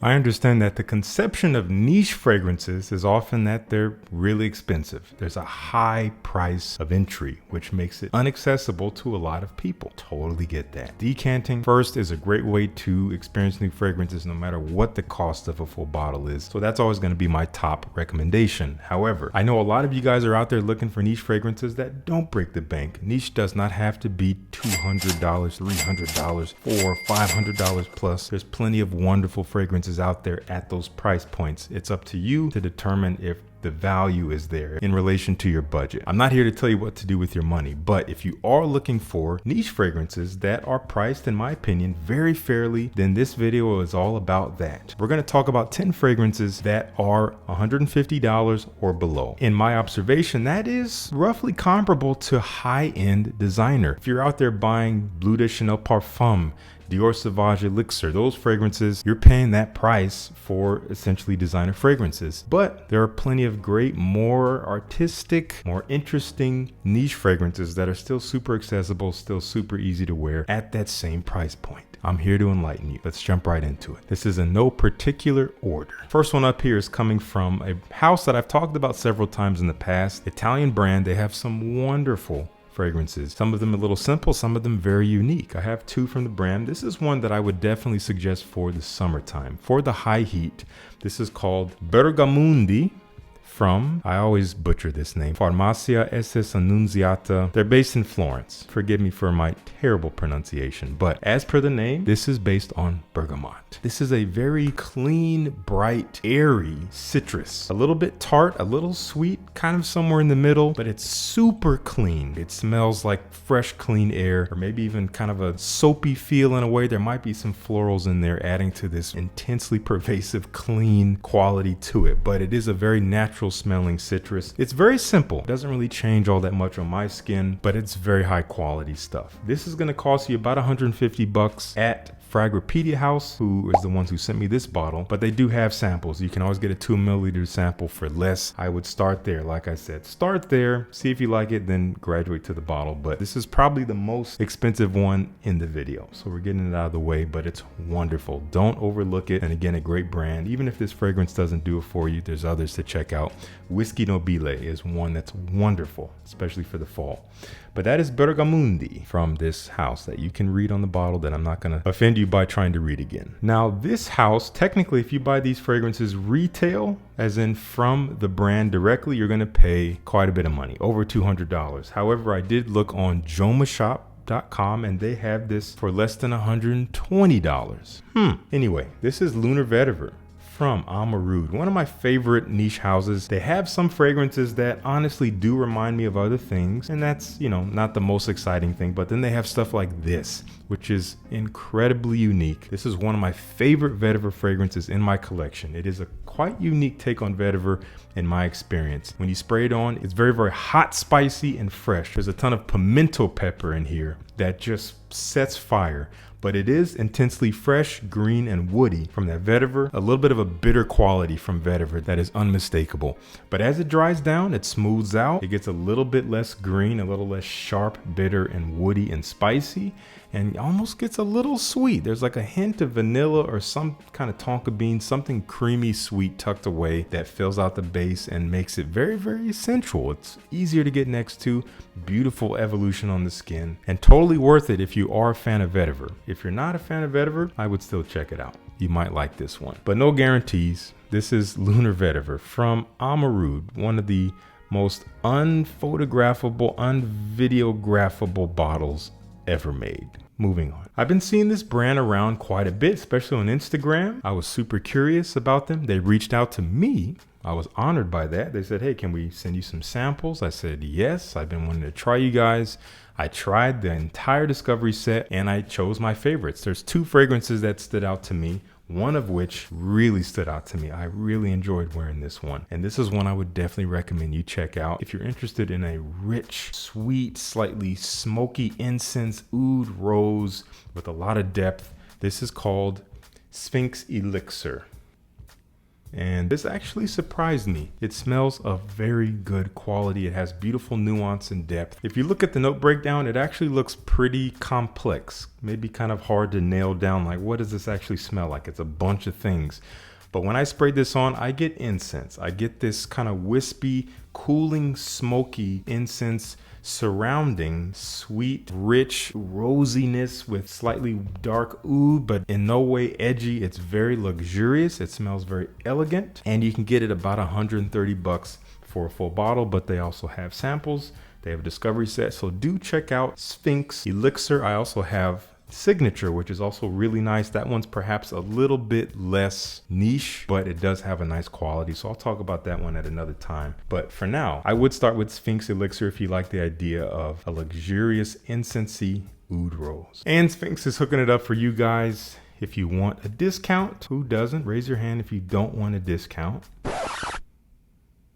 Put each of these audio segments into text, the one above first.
I understand that the conception of niche fragrances is often that they're really expensive. There's a high price of entry, which makes it inaccessible to a lot of people. Totally get that. Decanting first is a great way to experience new fragrances no matter what the cost of a full bottle is. So that's always going to be my top recommendation. However, I know a lot of you guys are out there looking for niche fragrances that don't break the bank. Niche does not have to be $200, $300, $400, $500 plus. There's plenty of wonderful fragrances out there at those price points. It's up to you to determine if the value is there in relation to your budget. I'm not here to tell you what to do with your money, but if you are looking for niche fragrances that are priced, in my opinion, very fairly, then this video is all about that. We're going to talk about 10 fragrances that are $150 or below. In my observation, that is roughly comparable to high-end designer. If you're out there buying Bleu de Chanel Parfum, Dior Sauvage Elixir, those fragrances, you're paying that price for essentially designer fragrances. But there are plenty of great, more artistic, more interesting niche fragrances that are still super accessible, still super easy to wear at that same price point. I'm here to enlighten you. Let's jump right into it. This is in no particular order. First one up here is coming from a house that I've talked about several times in the past. Italian brand. They have some wonderful fragrances. Some of them a little simple, some of them very unique. I have two from the brand. This is one that I would definitely suggest for the summertime. For the high heat, this is called Bergamundi from, I always butcher this name, Farmacia SS Annunziata. They're based in Florence. Forgive me for my terrible pronunciation, but as per the name, this is based on bergamot. This is a very clean, bright, airy citrus. A little bit tart, a little sweet, kind of somewhere in the middle, but it's super clean. It smells like fresh, clean air, or maybe even kind of a soapy feel in a way. There might be some florals in there adding to this intensely pervasive, clean quality to it, but it is a very natural smelling citrus. It's very simple. It doesn't really change all that much on my skin, but it's very high quality stuff. This is going to cost you about $150 at Fragbuy House, who is the ones who sent me this bottle, but they do have samples. You can always get a 2 milliliter sample for less. I would start there. Like I said, start there, see if you like it, then graduate to the bottle. But this is probably the most expensive one in the video. So we're getting it out of the way, but it's wonderful. Don't overlook it. And again, a great brand. Even if this fragrance doesn't do it for you, there's others to check out. Whiskey Nobile is one that's wonderful, especially for the fall. But that is Bergamundi from this house that you can read on the bottle, that I'm not going to offend you by trying to read again. Now, this house, technically, if you buy these fragrances retail, as in from the brand directly, you're going to pay quite a bit of money, over $200. However, I did look on Jomashop.com and they have this for less than $120. Anyway, this is Lunar Vetiver from Amouroud, one of my favorite niche houses. They have some fragrances that honestly do remind me of other things, and that's, not the most exciting thing, but then they have stuff like this, which is incredibly unique. This is one of my favorite vetiver fragrances in my collection. It is a quite unique take on vetiver in my experience. When you spray it on, it's very, very hot, spicy, and fresh. There's a ton of pimento pepper in here that just sets fire. But it is intensely fresh, green, and woody from that vetiver. A little bit of a bitter quality from vetiver that is unmistakable. But as it dries down, it smooths out. It gets a little bit less green, a little less sharp, bitter, and woody and spicy, and almost gets a little sweet. There's like a hint of vanilla or some kind of tonka bean, something creamy sweet tucked away that fills out the base and makes it very, very sensual. It's easier to get next to, beautiful evolution on the skin, and totally worth it if you are a fan of vetiver. If you're not a fan of vetiver, I would still check it out. You might like this one, but no guarantees. This is Lunar Vetiver from Amouroud, one of the most unphotographable, unvideographable bottles ever made. Moving on. I've been seeing this brand around quite a bit, especially on Instagram. I was super curious about them. They reached out to me. I was honored by that. They said, hey, can we send you some samples? I said, yes, I've been wanting to try you guys. I tried the entire discovery set and I chose my favorites. There's two fragrances that stood out to me, one of which really stood out to me. I really enjoyed wearing this one. And this is one I would definitely recommend you check out. If you're interested in a rich, sweet, slightly smoky incense, oud rose with a lot of depth, this is called Sphinx Elixir. And this actually surprised me. It smells of very good quality. It has beautiful nuance and depth. If you look at the note breakdown, it actually looks pretty complex. Maybe kind of hard to nail down, like what does this actually smell like? It's a bunch of things. But when I sprayed this on, I get incense. I get this kind of wispy, cooling, smoky incense surrounding sweet, rich rosiness with slightly dark oud, but in no way edgy. It's very luxurious. It smells very elegant, and you can get it about $130 for a full bottle, but they also have samples. They have a discovery set, so do check out Sphinx Elixir. I also have Signature, which is also really nice. That one's perhaps a little bit less niche, but it does have a nice quality. So I'll talk about that one at another time. But for now, I would start with Sphinx Elixir if you like the idea of a luxurious incensey oud rose. And Sphinx is hooking it up for you guys. If you want a discount, who doesn't? Raise your hand if you don't want a discount.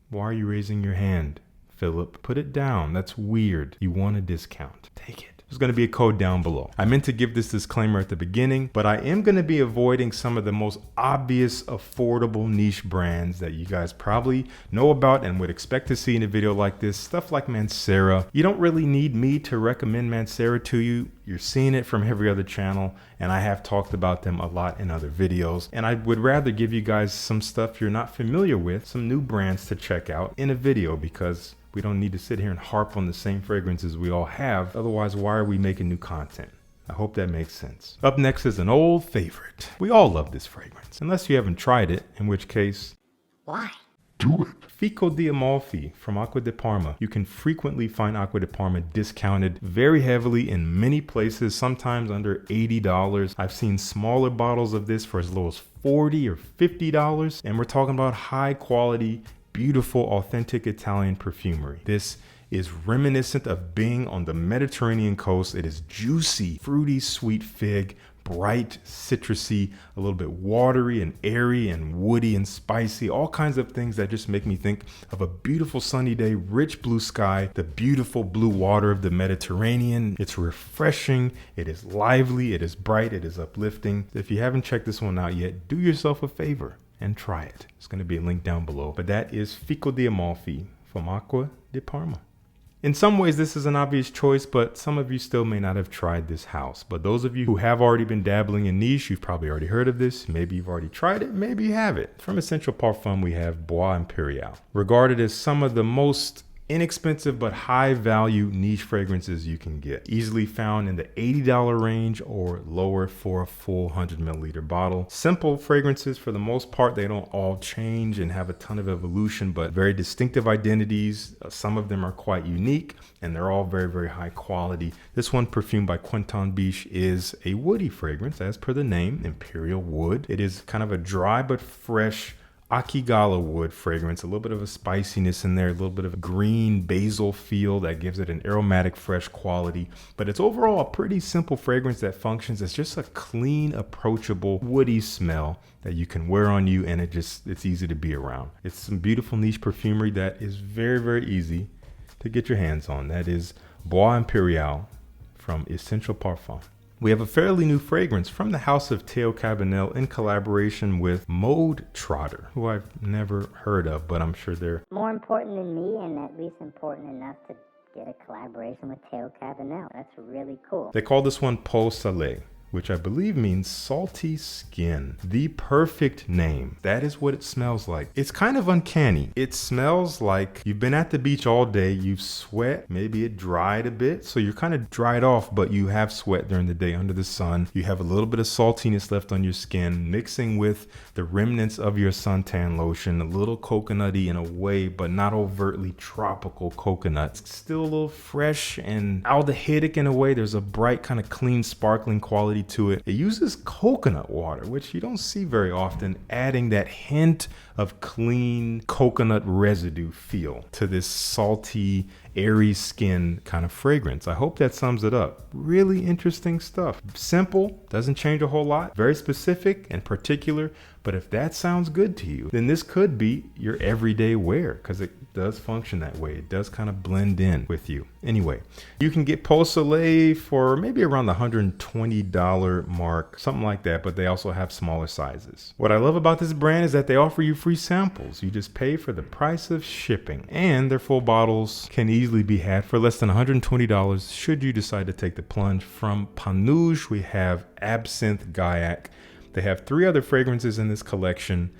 Why are you raising your hand, Philip? Put it down. That's weird. You want a discount. Take it. There's going to be a code down below. I meant to give this disclaimer at the beginning, but I am going to be avoiding some of the most obvious, affordable niche brands that you guys probably know about and would expect to see in a video like this. Stuff like Mancera. You don't really need me to recommend Mancera to you. You're seeing it from every other channel, and I have talked about them a lot in other videos. And I would rather give you guys some stuff you're not familiar with, some new brands to check out in a video, because we don't need to sit here and harp on the same fragrances we all have. Otherwise, why are we making new content? I hope that makes sense. Up next is an old favorite. We all love this fragrance, unless you haven't tried it, in which case, why? Do it. Fico di Amalfi from Acqua di Parma. You can frequently find Acqua di Parma discounted very heavily in many places, sometimes under $80. I've seen smaller bottles of this for as low as $40 or $50, and we're talking about high quality, beautiful, authentic Italian perfumery. This is reminiscent of being on the Mediterranean coast. It is juicy, fruity, sweet fig, bright, citrusy, a little bit watery and airy and woody and spicy, all kinds of things that just make me think of a beautiful sunny day, rich blue sky, the beautiful blue water of the Mediterranean. It's refreshing, it is lively, it is bright, it is uplifting. If you haven't checked this one out yet, do yourself a favor and try it. It's going to be a link down below. But that is Fico di Amalfi from Acqua di Parma. In some ways, this is an obvious choice, but some of you still may not have tried this house. But those of you who have already been dabbling in niche, you've probably already heard of this. Maybe you've already tried it. Maybe you haven't. From Essential Parfum, we have Bois Impérial, regarded as some of the most inexpensive but high value niche fragrances you can get. Easily found in the $80 range or lower for a full 100 milliliter bottle. Simple fragrances for the most part. They don't all change and have a ton of evolution, but very distinctive identities. Some of them are quite unique, and they're all very, very high quality. This one, perfumed by Quentin Biche, is a woody fragrance, as per the name, Imperial Wood. It is kind of a dry but fresh Akigala wood fragrance, a little bit of a spiciness in there, a little bit of a green basil feel that gives it an aromatic, fresh quality. But it's overall a pretty simple fragrance that functions as just a clean, approachable, woody smell that you can wear on you, and it's easy to be around. It's some beautiful niche perfumery that is very, very easy to get your hands on. That is Bois Impérial from Essential Parfum. We have a fairly new fragrance from the house of Theo Cabanel in collaboration with Mode Trotter, who I've never heard of, but I'm sure they're more important than me, and at least important enough to get a collaboration with Theo Cabanel. That's really cool. They call this one Peau Salee, which I believe means salty skin. The perfect name. That is what it smells like. It's kind of uncanny. It smells like you've been at the beach all day, you've sweat, maybe it dried a bit, so you're kind of dried off, but you have sweat during the day under the sun. You have a little bit of saltiness left on your skin, mixing with the remnants of your suntan lotion, a little coconutty in a way, but not overtly tropical coconut. It's still a little fresh and aldehydic in a way. There's a bright, kind of clean, sparkling quality to it. It uses coconut water, which you don't see very often, adding that hint of clean coconut residue feel to this salty, airy skin kind of fragrance. I hope that sums it up. Really interesting stuff. Simple, doesn't change a whole lot, very specific and particular. But if that sounds good to you, then this could be your everyday wear because it does function that way. It does kind of blend in with you. Anyway, you can get Peau Salee for maybe around the $120 mark, something like that, but they also have smaller sizes. What I love about this brand is that they offer you free samples. You just pay for the price of shipping, and their full bottles can easily be had for less than $120 should you decide to take the plunge. From Panouge, we have Absinthe Gaiac. They have 3 other fragrances in this collection.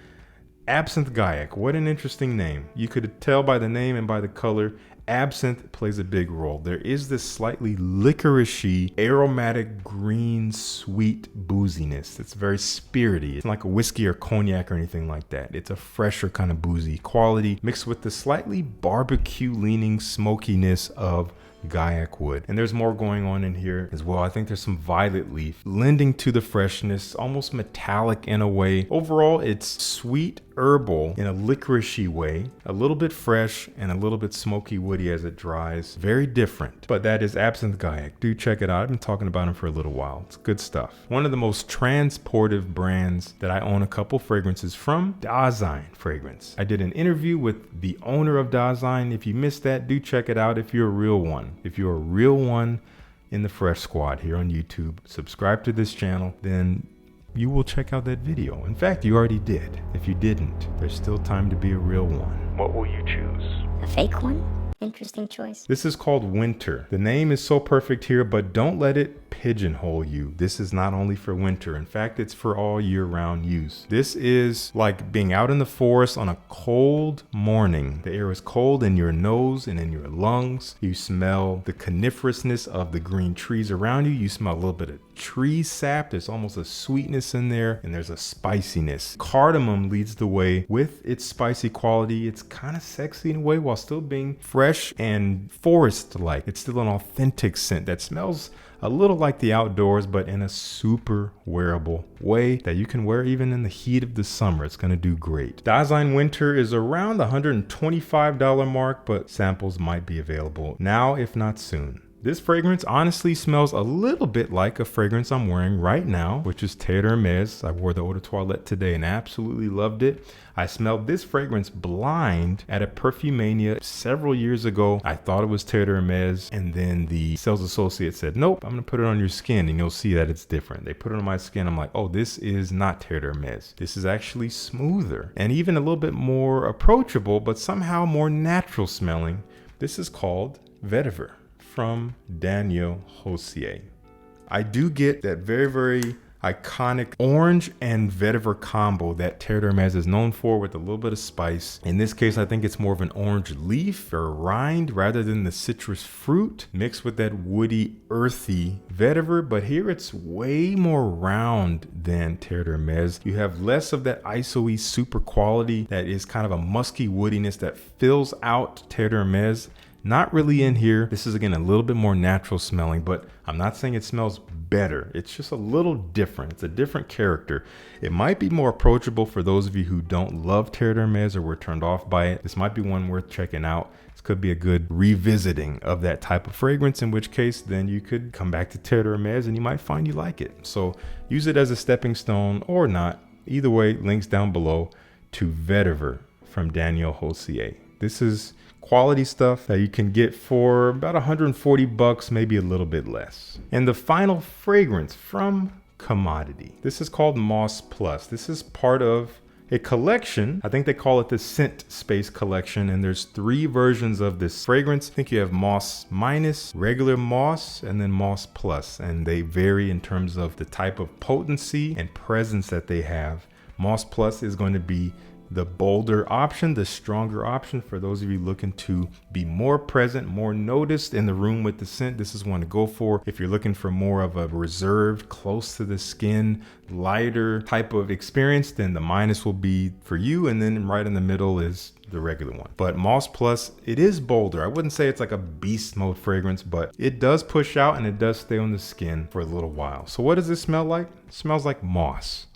Absinthe Gaiac, what an interesting name. You could tell by the name and by the color, absinthe plays a big role. There is this slightly licoricey, aromatic, green, sweet booziness. It's very spirity. It's like a whiskey or cognac or anything like that. It's a fresher kind of boozy quality mixed with the slightly barbecue-leaning smokiness of Gaiac wood. And there's more going on in here as well. I think there's some violet leaf lending to the freshness, almost metallic in a way. Overall, it's sweet herbal in a licoricey way, a little bit fresh and a little bit smoky woody as it dries. Very different, but that is Absinthe Gaiac. Do check it out. I've been talking about him for a little while. It's good stuff. One of the most transportive brands that I own a couple fragrances from, Dasein Fragrance. I did an interview with the owner of Dasein. If you missed that, do check it out if you're a real one. If you're a real one in the Fresh Squad here on YouTube, subscribe to this channel, then you will check out that video. In fact, you already did. If you didn't, there's still time to be a real one. What will you choose? A fake one? Interesting choice. This is called Winter. The name is so perfect here, but don't let it pigeonhole you. This is not only for winter. In fact, it's for all year-round use. This is like being out in the forest on a cold morning. The air is cold in your nose and in your lungs. You smell the coniferousness of the green trees around you. You smell a little bit of tree sap. There's almost a sweetness in there, and there's a spiciness. Cardamom leads the way with its spicy quality. It's kind of sexy in a way while still being fresh and forest-like. It's still an authentic scent that smells a little like the outdoors, but in a super wearable way that you can wear even in the heat of the summer. It's going to do great. Dasein Winter is around the $125 mark, but samples might be available now, if not soon. This fragrance honestly smells a little bit like a fragrance I'm wearing right now, which is Terre d'Hermès. I wore the Eau de Toilette today and absolutely loved it. I smelled this fragrance blind at a Perfumania several years ago. I thought it was Terre d'Hermès, and then the sales associate said, nope, I'm gonna put it on your skin and you'll see that it's different. They put it on my skin. I'm like, oh, this is not Terre d'Hermès. This is actually smoother and even a little bit more approachable, but somehow more natural smelling. This is called Vetiver from Daniel Josier. I do get that very, very iconic orange and vetiver combo that Terre d'Hermès is known for, with a little bit of spice. In this case, I think it's more of an orange leaf or rind rather than the citrus fruit mixed with that woody, earthy vetiver. But here it's way more round than Terre d'Hermès. You have less of that iso-y super quality that is kind of a musky woodiness that fills out Terre d'Hermès. Not really in here. This is again a little bit more natural smelling, but I'm not saying it smells better. It's just a little different. It's a different character. It might be more approachable for those of you who don't love Terre d'Hermès or were turned off by it. This might be one worth checking out. This could be a good revisiting of that type of fragrance, in which case then you could come back to Terre d'Hermès and you might find you like it. So use it as a stepping stone or not. Either way, links down below to Vetiver from Daniel Josier. This is quality stuff that you can get for about 140 bucks, maybe a little bit less. And the final fragrance from Commodity. This is called Moss Plus. This is part of a collection. I think they call it the Scent Space collection, and there's 3 versions of this fragrance. I think you have Moss Minus, regular Moss, and then Moss Plus, and they vary in terms of the type of potency and presence that they have. Moss Plus is going to be the bolder option, the stronger option for those of you looking to be more present, more noticed in the room with the scent. This is one to go for. If you're looking for more of a reserved, close to the skin, lighter type of experience, then the Minus will be for you. And then right in the middle is the regular one. But Moss Plus, it is bolder. I wouldn't say it's like a beast mode fragrance, but it does push out and it does stay on the skin for a little while. So what does this smell like? It smells like moss.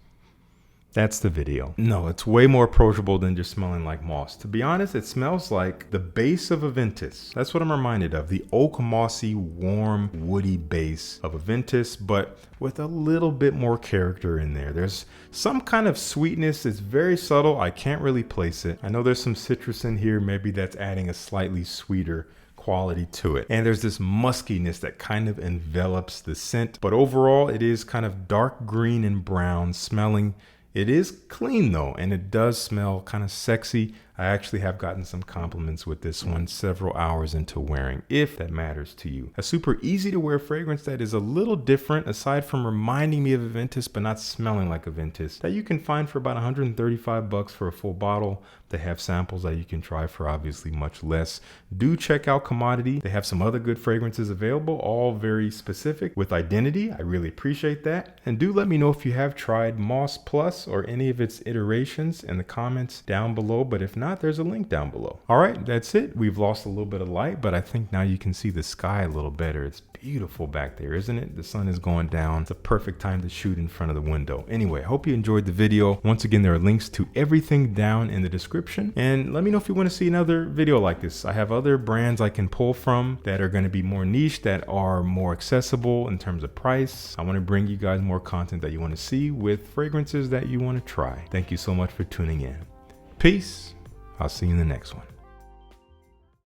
That's the video. No, it's way more approachable than just smelling like moss. To be honest, it smells like the base of a Ventus. That's what I'm reminded of. The oak mossy, warm, woody base of a Ventus, but with a little bit more character in there. There's some kind of sweetness. It's very subtle. I can't really place it. I know there's some citrus in here. Maybe that's adding a slightly sweeter quality to it. And there's this muskiness that kind of envelops the scent. But overall, it is kind of dark green and brown smelling. It is clean though, and it does smell kind of sexy. I actually have gotten some compliments with this one several hours into wearing, if that matters to you. A super easy to wear fragrance that is a little different, aside from reminding me of a Ventus but not smelling like a Ventus, that you can find for about 135 bucks for a full bottle. They have samples that you can try for obviously much less. Do check out Commodity. They have some other good fragrances available, all very specific with identity. I really appreciate that. And do let me know if you have tried Moss Plus or any of its iterations in the comments down below. But if not, there's a link down below. All right, that's it. We've lost a little bit of light, but I think now you can see the sky a little better. It's beautiful back there, isn't it? The sun is going down. It's a perfect time to shoot in front of the window. Anyway, I hope you enjoyed the video. Once again, there are links to everything down in the description. And let me know if you want to see another video like this. I have other brands I can pull from that are going to be more niche, that are more accessible in terms of price. I want to bring you guys more content that you want to see with fragrances that you want to try. Thank you so much for tuning in. Peace. I'll see you in the next one.